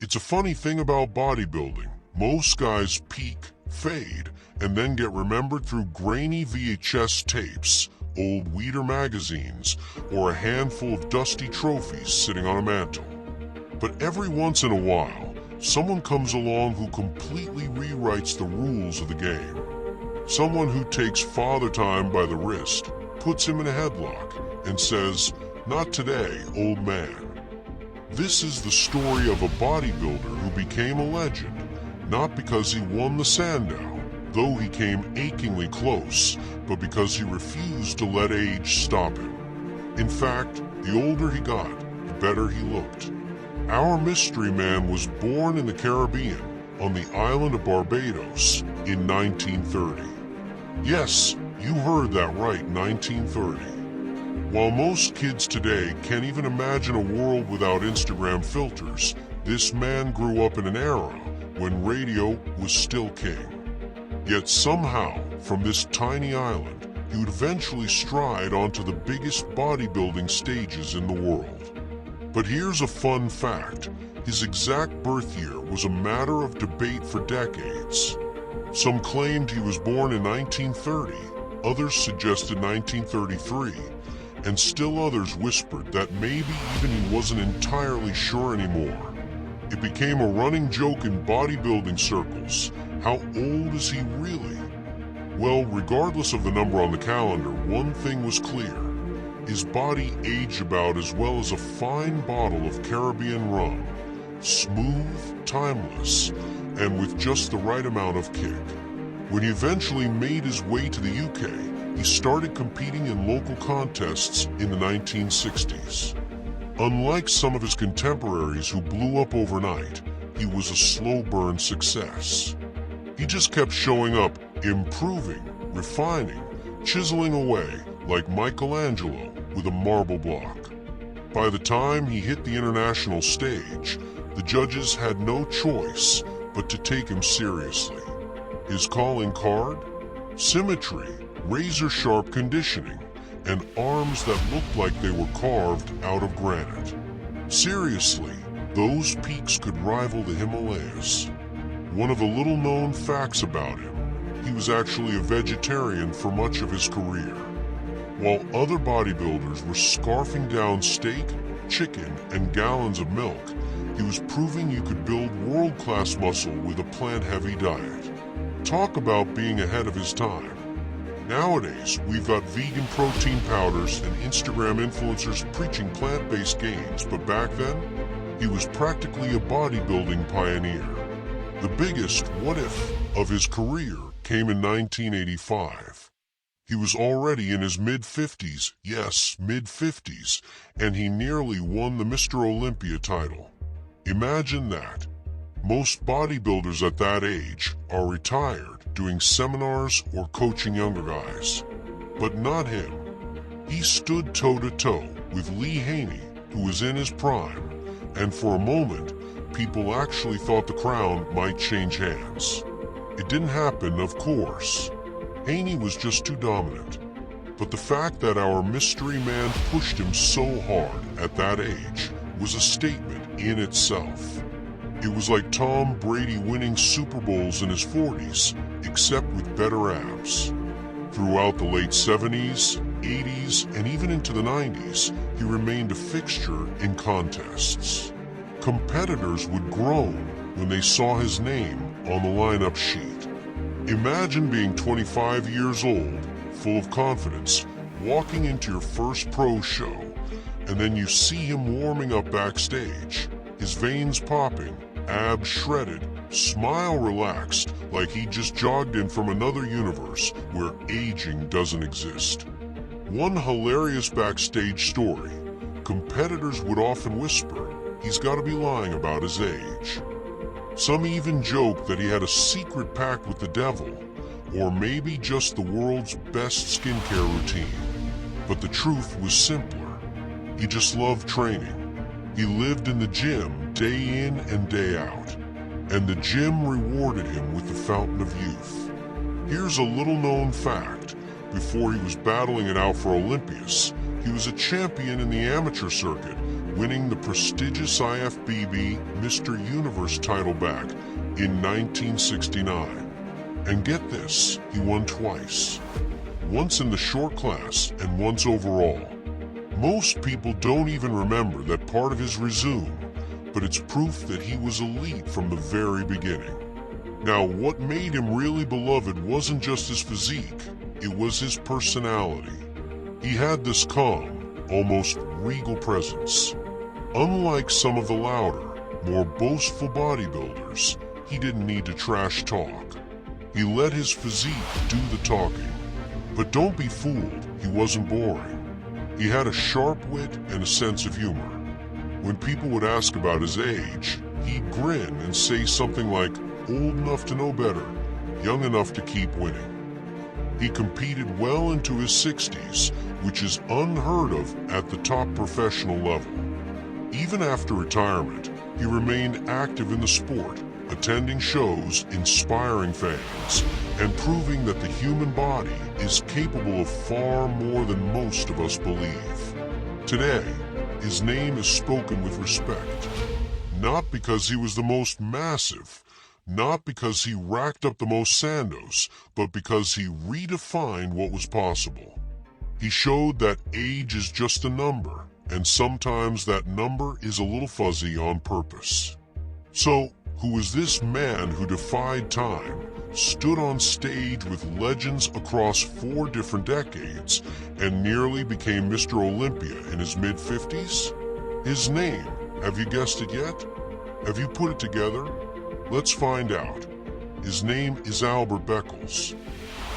It's a funny thing about bodybuilding. Most guys peak, fade, and then get remembered through grainy VHS tapes, old Weeder magazines, or a handful of dusty trophies sitting on a mantle. But every once in a while, someone comes along who completely rewrites the rules of the game. Someone who takes Father Time by the wrist, puts him in a headlock, and says, "Not today, old man." This is the story of a bodybuilder who became a legend, not because he won the Sandow, though he came achingly close, but because he refused to let age stop him. In fact, the older he got, the better he looked. Our mystery man was born in the Caribbean, on the island of Barbados, in 1930. Yes, you heard that right, 1930. While most kids today can't even imagine a world without Instagram filters, this man grew up in an era when radio was still king. Yet somehow, from this tiny island, he would eventually stride onto the biggest bodybuilding stages in the world. But here's a fun fact. His exact birth year was a matter of debate for decades. Some claimed he was born in 1930, others suggested 1933, and still others whispered that maybe even he wasn't entirely sure anymore. It became a running joke in bodybuilding circles. How old is he really? Well, regardless of the number on the calendar, one thing was clear. His body aged about as well as a fine bottle of Caribbean rum. Smooth, timeless, and with just the right amount of kick. When he eventually made his way to the UK, he started competing in local contests in the 1960s. Unlike some of his contemporaries who blew up overnight, he was a slow burn success. He just kept showing up, improving, refining, chiseling away like Michelangelo with a marble block. By the time he hit the international stage, the judges had no choice but to take him seriously. His calling card? Symmetry, razor-sharp conditioning, and arms that looked like they were carved out of granite. Seriously, those peaks could rival the Himalayas. One of the little-known facts about him, he was actually a vegetarian for much of his career. While other bodybuilders were scarfing down steak, chicken, and gallons of milk, he was proving you could build world-class muscle with a plant-heavy diet. Talk about being ahead of his time. Nowadays, we've got vegan protein powders and Instagram influencers preaching plant-based gains, but back then, he was practically a bodybuilding pioneer. The biggest what if of his career came in 1985. He was already in his mid-50s, yes, mid-50s, and he nearly won the Mr. Olympia title. Imagine that. Most bodybuilders at that age are retired, doing seminars or coaching younger guys. But not him. He stood toe-to-toe with Lee Haney, who was in his prime, and for a moment, people actually thought the crown might change hands. It didn't happen, of course. Haney was just too dominant. But the fact that our mystery man pushed him so hard at that age was a statement in itself. It was like Tom Brady winning Super Bowls in his 40s, except with better abs. Throughout the late 70s, 80s, and even into the 90s, he remained a fixture in contests. Competitors would groan when they saw his name on the lineup sheet. Imagine being 25 years old, full of confidence, walking into your first pro show, and then you see him warming up backstage, his veins popping, abs shredded, smile relaxed, like he just jogged in from another universe where aging doesn't exist. One hilarious backstage story, competitors would often whisper, he's got to be lying about his age. Some even joked that he had a secret pact with the devil, or maybe just the world's best skincare routine. But the truth was simpler. He just loved training. He lived in the gym day in and day out, and the gym rewarded him with the fountain of youth. Here's a little known fact. Before he was battling it out for Olympus, He was a champion in the amateur circuit, winning the prestigious IFBB Mr. Universe title back in 1969. And get this, he won twice. Once in the short class and once overall. Most people don't even remember that part of his resume, but it's proof that he was elite from the very beginning. Now, what made him really beloved wasn't just his physique, it was his personality. He had this calm, almost regal presence. Unlike some of the louder, more boastful bodybuilders, he didn't need to trash talk. He let his physique do the talking. But don't be fooled, he wasn't boring. He had a sharp wit and a sense of humor. When people would ask about his age, he'd grin and say something like, old enough to know better, young enough to keep winning. He competed well into his 60s, which is unheard of at the top professional level. Even after retirement, he remained active in the sport, attending shows, inspiring fans, and proving that the human body is capable of far more than most of us believe. Today, his name is spoken with respect, not because he was the most massive, not because he racked up the most sandos, but because he redefined what was possible. He showed that age is just a number, and sometimes that number is a little fuzzy on purpose. So, who is this man who defied time, stood on stage with legends across 4 different decades, and nearly became Mr. Olympia in his mid-50s? His name, have you guessed it yet? Have you put it together? Let's find out. His name is Albert Beckles.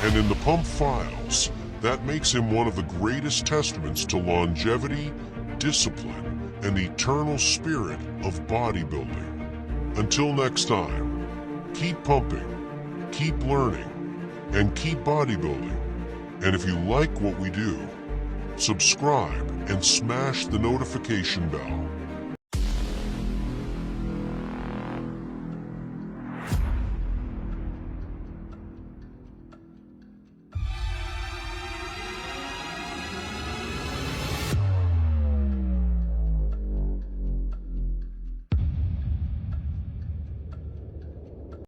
And in the Pump Files, that makes him one of the greatest testaments to longevity, discipline, and the eternal spirit of bodybuilding. Until next time, keep pumping, keep learning, and keep bodybuilding. And if you like what we do, subscribe and smash the notification bell.